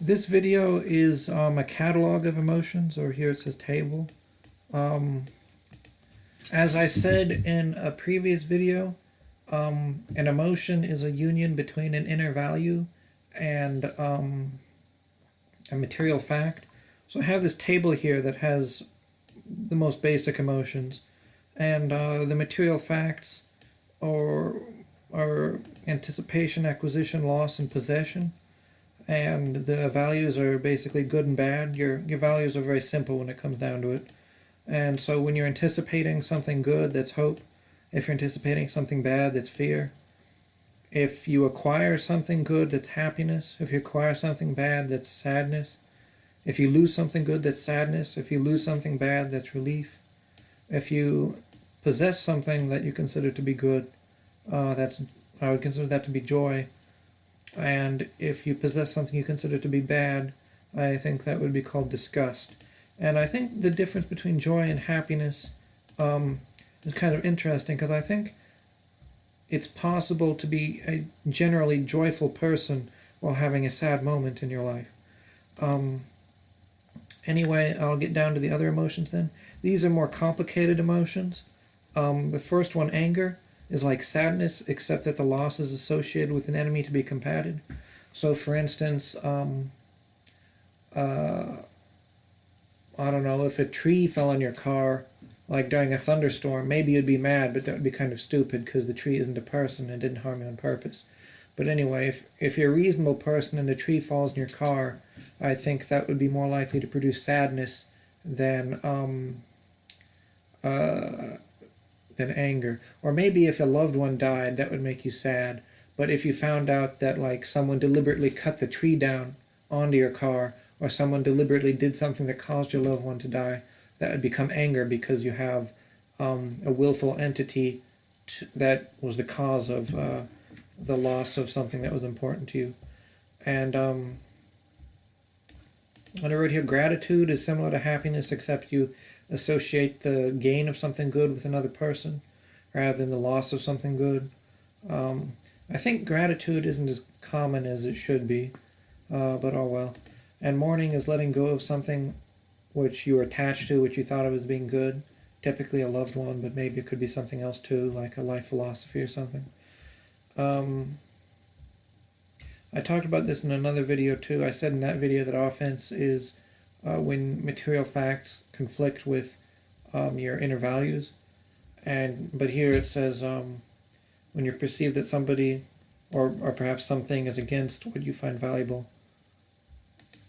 This video is a catalog of emotions, or here it says table. Um, as I said in a previous video, an emotion is a union between an inner value and a material fact. So I have this table here that has the most basic emotions, and the material facts are anticipation, acquisition, loss, and possession. And the values are basically good and bad. Your values are very simple when it comes down to it. And so when you're anticipating something good, that's hope. If you're anticipating something bad, that's fear. If you acquire something good, that's happiness. If you acquire something bad, that's sadness. If you lose something good, that's sadness. If you lose something bad, that's relief. If you possess something that you consider to be good, that's I would consider that to be joy. And if you possess something you consider to be bad, I think that would be called disgust. And I think the difference between joy and happiness is kind of interesting, because I think it's possible to be a generally joyful person while having a sad moment in your life. Anyway, I'll get down to the other emotions then. These are more complicated emotions. The first one, anger, is like sadness, except that the loss is associated with an enemy to be combated. So, for instance, I don't know, if a tree fell on your car, like during a thunderstorm, maybe you'd be mad, but that would be kind of stupid because the tree isn't a person and didn't harm you on purpose. But anyway, if you're a reasonable person and a tree falls in your car, I think that would be more likely to produce sadness than anger. Or maybe if a loved one died, that would make you sad. But if you found out that like someone deliberately cut the tree down onto your car, or someone deliberately did something that caused your loved one to die, that would become anger because you have a willful entity that was the cause of the loss of something that was important to you. And what I wrote here, gratitude is similar to happiness, except you associate the gain of something good with another person rather than the loss of something good. I think gratitude isn't as common as it should be, but oh well. And mourning is letting go of something which you were attached to, which you thought of as being good, typically a loved one, but maybe it could be something else too, like a life philosophy or something. I talked about this in another video too. I said in that video that offense is when material facts conflict with your inner values. But here it says when you perceive that somebody or perhaps something is against what you find valuable,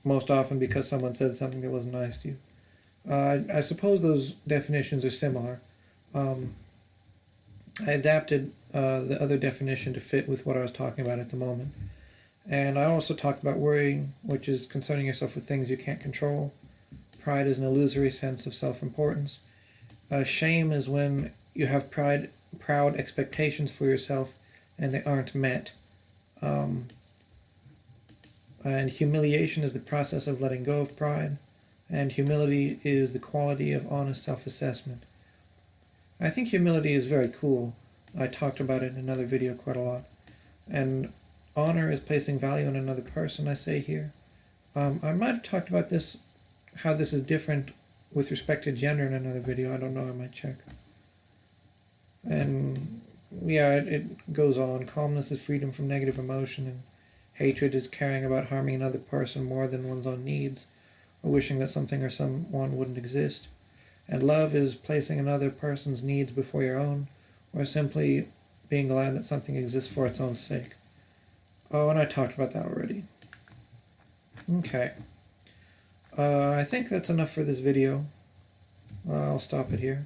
most often because someone said something that wasn't nice to you. I suppose those definitions are similar. I adapted the other definition to fit with what I was talking about at the moment. And I also talked about worrying, which is concerning yourself with things you can't control. Pride is an illusory sense of self-importance. Shame is when you have proud expectations for yourself and they aren't met. And humiliation is the process of letting go of pride. And humility is the quality of honest self-assessment. I think humility is very cool. I talked about it in another video quite a lot. And honor is placing value in another person, I say here. I might have talked about this, how this is different with respect to gender in another video. I don't know, I might check. And yeah, it goes on. Calmness is freedom from negative emotion, and hatred is caring about harming another person more than one's own needs, or wishing that something or someone wouldn't exist. And love is placing another person's needs before your own, or simply being glad that something exists for its own sake. Oh, and I talked about that already. Okay. I think that's enough for this video. I'll stop it here.